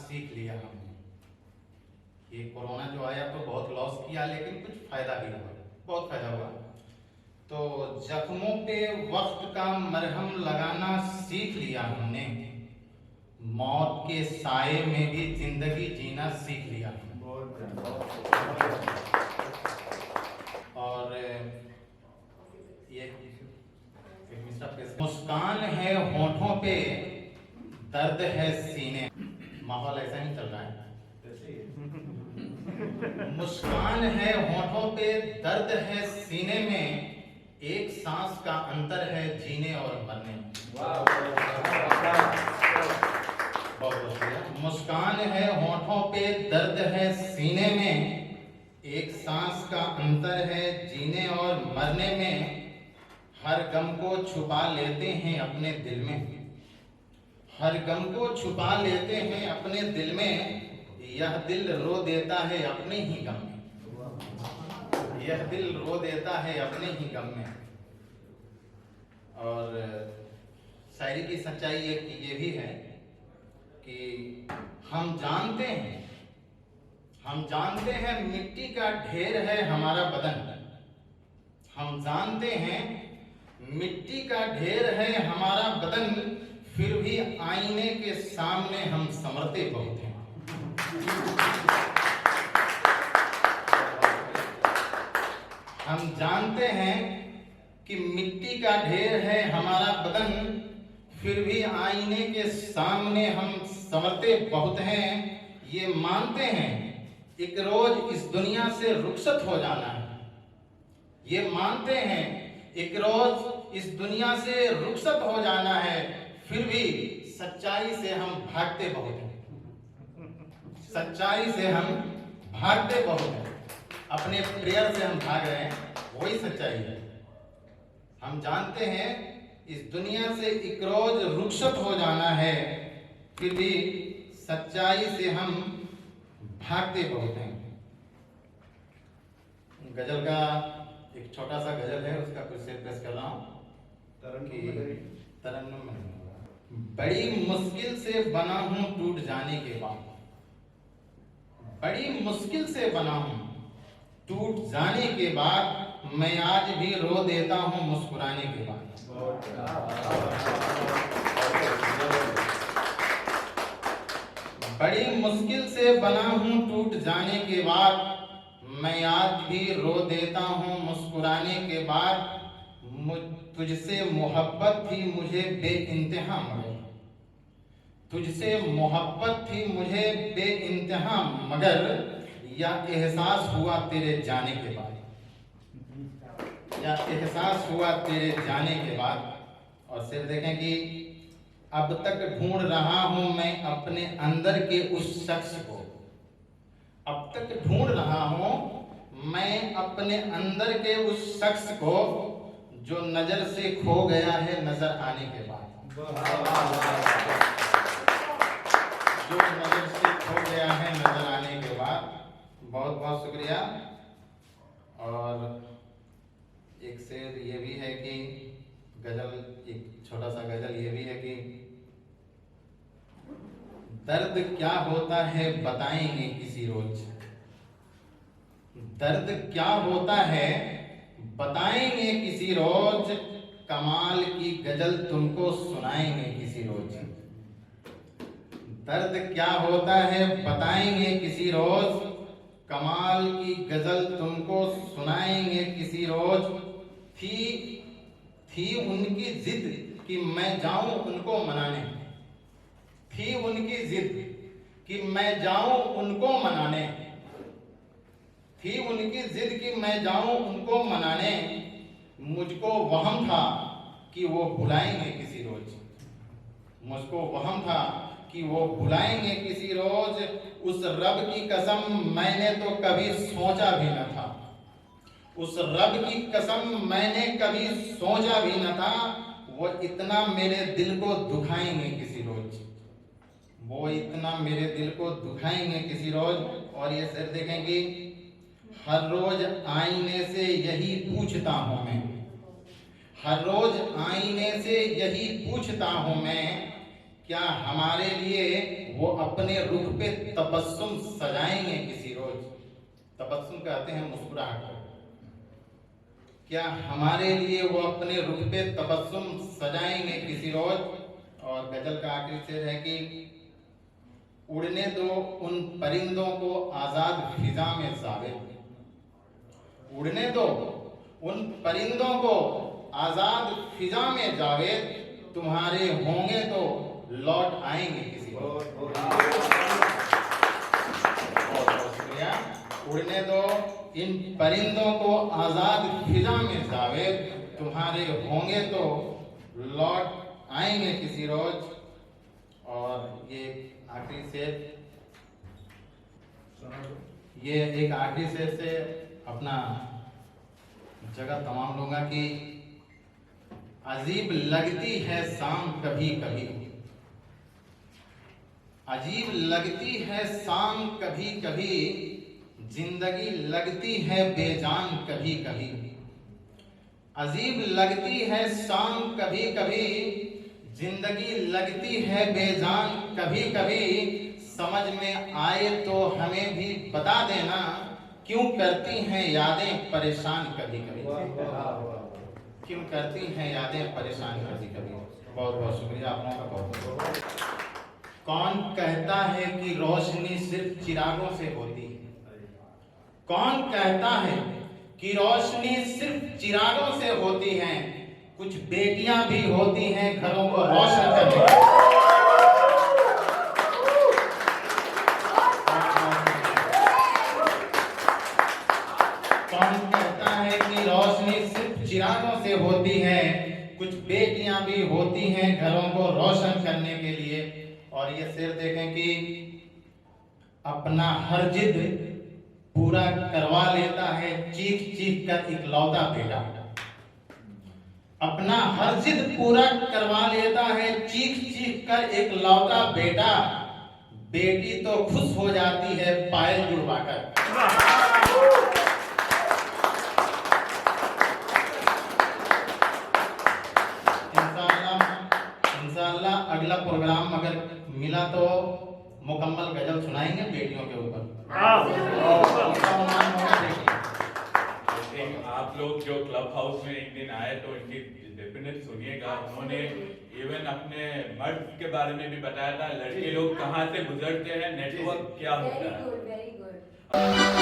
सीख लिया हमने। ये कोरोना जो आया तो बहुत लॉस किया, लेकिन कुछ फायदा भी हुआ, बहुत फायदा हुआ। तो जख्मों पे वक्त का मरहम लगाना सीख लिया हमने, मौत के साए में भी जिंदगी जीना सीख लिया। और ये मुस्कान है होठों पे, दर्द है सीने। माहौल ऐसा ही चल रहा है। मुस्कान है होठों पे, दर्द है सीने में, एक सांस का अंतर है जीने और मरने में। बहुत शुक्रिया। मुस्कान है होठों पे, दर्द है सीने में, एक सांस का अंतर है जीने और मरने में। हर गम को छुपा लेते हैं अपने दिल में, हर गम को छुपा लेते हैं अपने दिल में। यह दिल रो देता है अपने ही गम में, यह दिल रो देता है अपने ही गम में। और शायरी की सच्चाई एक ये भी है कि हम जानते हैं मिट्टी का ढेर है हमारा बदन। हम जानते हैं मिट्टी का ढेर है हमारा बदन, फिर भी आईने के सामने हम संवरते बहुत हैं। हम जानते हैं कि मिट्टी का ढेर है हमारा बदन, फिर भी आईने के सामने हम संवरते बहुत हैं। ये मानते हैं एक रोज इस दुनिया से रुखसत हो जाना है, ये मानते हैं एक रोज इस दुनिया से रुखसत हो जाना है, फिर भी सच्चाई से हम भागते बहुत हैं, सच्चाई से हम भागते बहुत हैं। अपने प्रेयर से हम भाग रहे हैं, वही सच्चाई है। हम जानते हैं इस दुनिया से एक रोज रुखसत हो जाना है, फिर भी सच्चाई से हम भागते बहुत हैं। गजल का एक छोटा सा गजल है, उसका कुछ से पेश कर रहा हूँ। तरन्नुम में बड़ी मुश्किल से बना हूँ टूट जाने के बाद, बड़ी मुश्किल से बना हूँ टूट जाने के बाद, मैं आज भी रो देता हूँ मुस्कुराने के बाद। बड़ी मुश्किल से बना हूँ टूट जाने के बाद, मैं आज भी रो देता हूँ मुस्कुराने के बाद। तुझसे मोहब्बत थी मुझे बेइंतहा मगर, तुझसे मोहब्बत थी मुझे बेइंतहा मगर, या एहसास हुआ तेरे जाने के बाद, या एहसास हुआ तेरे जाने के बाद। और फिर देखें कि अब तक ढूंढ रहा हूं मैं अपने अंदर के उस शख्स को, अब तक ढूंढ रहा हूं मैं अपने अंदर के उस शख्स को, जो नजर से खो गया है नजर आने के बाद, जो नजर से खो गया है नजर आने के बाद। बहुत बहुत शुक्रिया। और एक शेर ये भी है कि गजल, एक छोटा सा गजल ये भी है कि दर्द क्या होता है बताएंगे किसी रोज, दर्द क्या होता है बताएंगे किसी रोज, कमाल की गजल तुमको सुनाएंगे किसी रोज। दर्द क्या होता है बताएंगे किसी रोज, कमाल की गजल तुमको सुनाएंगे किसी रोज। थी उनकी जिद कि मैं जाऊं उनको मनाने, थी उनकी जिद कि मैं जाऊं उनको मनाने, थी उनकी जिद कि मैं जाऊं उनको मनाने। मुझको वहम था कि वो भुलाएंगे किसी रोज, मुझको वहम था कि वो भुलाएंगे किसी रोज। उस रब की कसम मैंने तो कभी सोचा भी न था, उस रब की कसम मैंने कभी सोचा भी न था। वो इतना मेरे दिल को दुखाएंगे किसी रोज, वो इतना मेरे दिल को दुखाएंगे किसी रोज। और ये शेर देखेंगे, हर रोज आईने से यही पूछता हूं मैं, हर रोज आईने से यही पूछता हूं मैं, क्या हमारे लिए वो अपने रुख पे तबस्सुम सजाएंगे किसी रोज। तबस्सुम कहते हैं मुस्कुराहट को। क्या हमारे लिए वो अपने रुख पे तबस्सुम सजाएंगे किसी रोज। और गजल का आखिरी शेर है कि उड़ने दो उन परिंदों को आजाद फिजा में जावेद। उड़ने दो उन परिंदों को आजाद फिजा में जावेद, तुम्हारे होंगे तो लौट आएंगे किसी रोज। शुक्रिया। उड़ने दो इन परिंदों को आजाद फिजा में जावेद, तुम्हारे होंगे तो लौट आएंगे किसी रोज। और ये आखिरी शेर, ये एक आखिरी शेर से अपना जगह तमाम लूंगा कि अजीब लगती है शाम कभी कभी, अजीब लगती है शाम कभी कभी, जिंदगी लगती है बेजान कभी कभी। अजीब लगती है शाम कभी कभी, जिंदगी लगती है बेजान कभी कभी। समझ में आए तो हमें भी बता देना, क्यों करती हैं यादें परेशान कभी कभी। क्यों करती हैं यादें परेशान कभी कभी। बहुत बहुत शुक्रिया आप लोगों का, बहुत बहुत। कौन कहता है कि रोशनी सिर्फ चिरागों से होती है। कौन कहता है कि रोशनी सिर्फ चिरागों से होती है। कुछ बेटियां भी होती हैं घरों को रोशन करने वाली। कौन कहता है कि रोशनी सिर्फ चिरागों से होती है। कुछ बेटियां भी होती हैं घरों को रोशन करने के लिए। और ये शेर देखें कि अपना हर जिद पूरा करवा लेता है चीख चीख कर इकलौता बेटा। अपना हर जिद पूरा करवा लेता है चीख चीख कर इकलौता बेटा। बेटी तो खुश हो जाती है पायल जुड़वाकर। इंशाअल्लाह अगला प्रोग्राम अगर मिला तो मुकम्मल गजल सुनाएंगे बेटियों के ऊपर। आप लोग जो क्लब हाउस में एक दिन आए तो इनकी डेफिनेट सुनिएगा। उन्होंने इवन अपने मर्द के बारे में भी बताया था, लड़के लोग कहाँ से गुजरते हैं, नेटवर्क क्या होता है। Very good.